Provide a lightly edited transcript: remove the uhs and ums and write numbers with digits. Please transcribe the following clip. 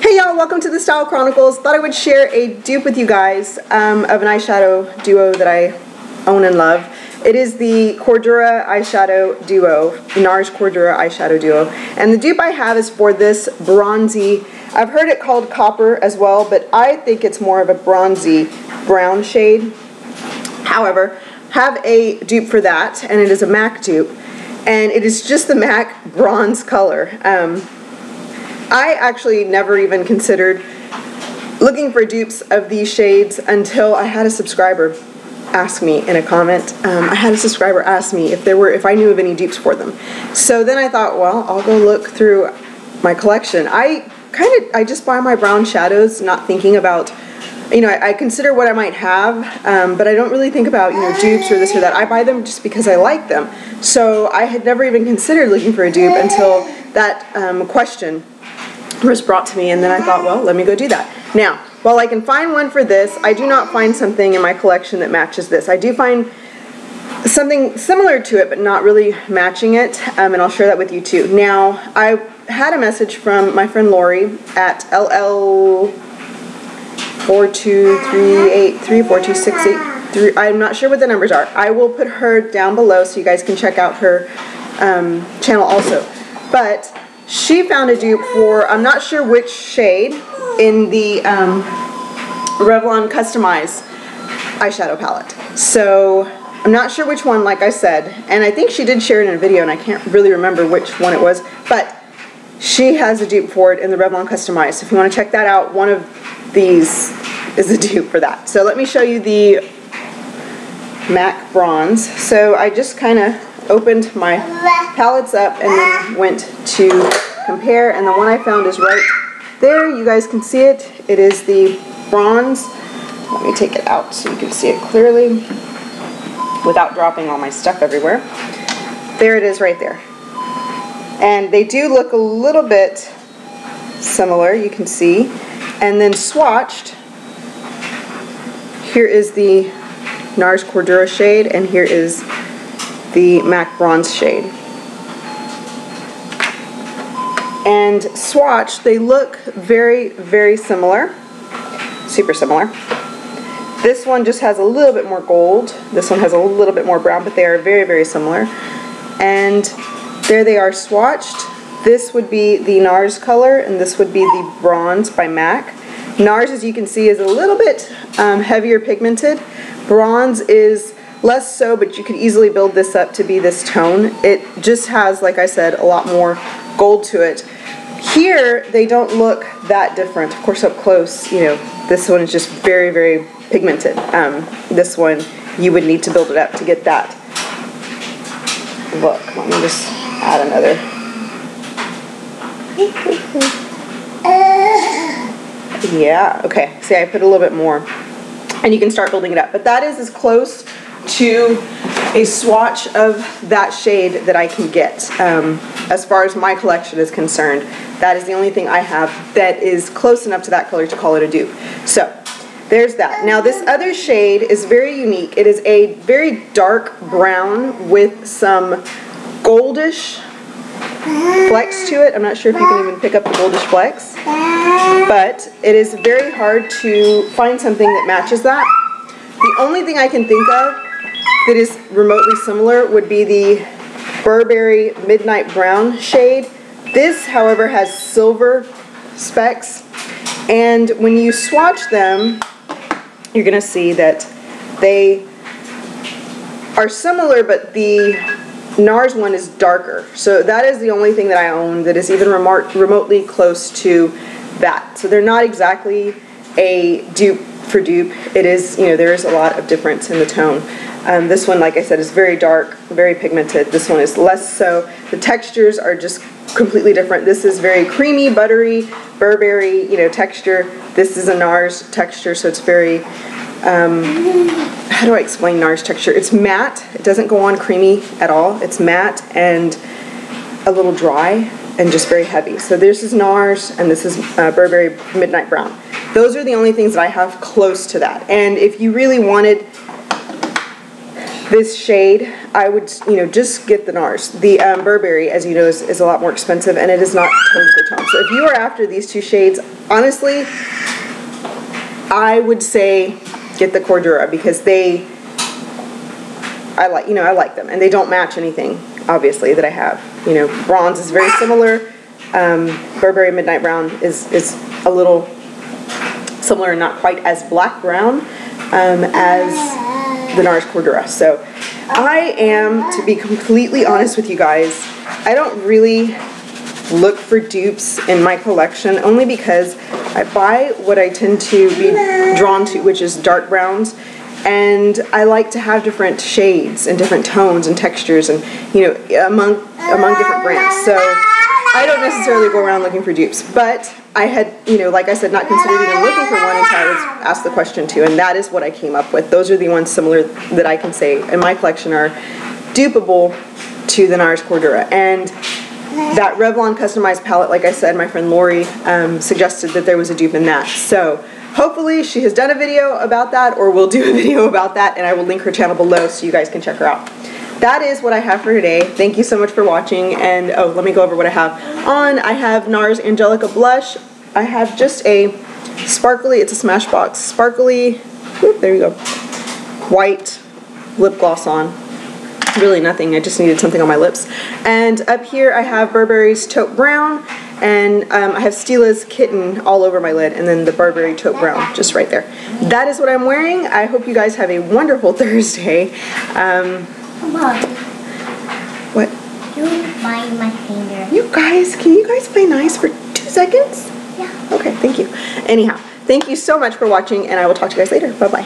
Hey y'all, welcome to the Style Chronicles. Thought I would share a dupe with you guys of an eyeshadow duo that I own and love. It is the Cordura eyeshadow duo, Nars Cordura eyeshadow duo. And the dupe I have is for this bronzy, I've heard it called copper as well, but I think it's more of a bronzy brown shade. However, have a dupe for that, and it is a MAC dupe. And it is just the MAC bronze color. I actually never even considered looking for dupes of these shades until I had a subscriber ask me in a comment. I had a subscriber ask me if I knew of any dupes for them. So then I thought, well, I'll go look through my collection. I just buy my brown shadows, not thinking about, I consider what I might have, but I don't really think about, dupes or this or that. I buy them just because I like them. So I had never even considered looking for a dupe until that question was brought to me, and then I thought, well, let me go do that. Now, while I can find one for this, I do not find something in my collection that matches this. I do find something similar to it, but not really matching it, and I'll share that with you too. Now, I had a message from my friend Lori at LL423834268. I'm not sure what the numbers are. I will put her down below so you guys can check out her channel also. But she found a dupe for, I'm not sure which shade, in the Revlon Customized eyeshadow palette. So I'm not sure which one, like I said, and I think she did share it in a video, and I can't really remember which one it was, but she has a dupe for it in the Revlon Customized. So if you want to check that out, one of these is a dupe for that. So let me show you the MAC Bronze. So I just kind of opened my palettes up and then went to compare, and the one I found is right there. You guys can see it. It is the bronze. Let me take it out so you can see it clearly without dropping all my stuff everywhere. There it is right there. And they do look a little bit similar, you can see. And then swatched, here is the Nars Cordura shade, and here is the MAC Bronze shade. And swatched, they look very, very similar, super similar. This one just has a little bit more gold, this one has a little bit more brown, but they are very, very similar. And there they are swatched. This would be the Nars color, and this would be the Bronze by MAC. Nars, as you can see, is a little bit heavier pigmented. Bronze is less so, but you could easily build this up to be this tone. It just has, like I said, a lot more gold to it. Here, they don't look that different. Of course, up close, this one is just very, very pigmented. This one, you would need to build it up to get that look. Let me just add another. Yeah, okay. See, I put a little bit more. And you can start building it up. But that is as close to a swatch of that shade that I can get. As far as my collection is concerned, that is the only thing I have that is close enough to that color to call it a dupe. So there's that. Now this other shade is very unique. It is a very dark brown with some goldish flecks to it. I'm not sure if you can even pick up the goldish flecks, but it is very hard to find something that matches that. The only thing I can think of that is remotely similar would be the Burberry Midnight Brown shade. This, however, has silver specks, and when you swatch them, you're going to see that they are similar, but the Nars one is darker. So that is the only thing that I own that is even remotely close to that. So they're not exactly a dupe for dupe. It is, there is a lot of difference in the tone. This one, like I said, is very dark, very pigmented. This one is less so. The textures are just completely different. This is very creamy, buttery, Burberry, texture. This is a Nars texture, so it's very, how do I explain Nars texture? It's matte. It doesn't go on creamy at all. It's matte and a little dry and just very heavy. So this is Nars, and this is Burberry Midnight Brown. Those are the only things that I have close to that. And if you really wanted this shade, I would, you know, just get the Nars. The Burberry, as you know, is a lot more expensive, and it is not tone for tone. So if you are after these two shades, honestly, I would say get the Cordura, because I like them, and they don't match anything, obviously, that I have. You know, bronze is very similar. Burberry Midnight Brown is a little similar, not quite as black brown as the Nars Cordura. So I am, to be completely honest with you guys, I don't really look for dupes in my collection, only because I buy what I tend to be drawn to, which is dark browns, and I like to have different shades and different tones and textures, and you know, among different brands. So I don't necessarily go around looking for dupes, but I had, you know, like I said, not considered even looking for one until I was asked the question too, and that is what I came up with. Those are the ones similar that I can say in my collection are dupable to the Nars Cordura. And that Revlon customized palette, like I said, my friend Lori suggested that there was a dupe in that. So hopefully she has done a video about that, or will do a video about that, and I will link her channel below so you guys can check her out. That is what I have for today. Thank you so much for watching, and oh, let me go over what I have on. I have Nars Angelica Blush. I have just a sparkly, it's a Smashbox, sparkly, whoop, there you go, white lip gloss on. Really nothing, I just needed something on my lips. And up here I have Burberry's Taupe Brown, and I have Stila's Kitten all over my lid, and then the Burberry Taupe Brown just right there. That is what I'm wearing. I hope you guys have a wonderful Thursday. Come on. What? You bite my finger. You guys, can you guys play nice for 2 seconds? Yeah. Okay, thank you. Anyhow, thank you so much for watching, and I will talk to you guys later. Bye-bye.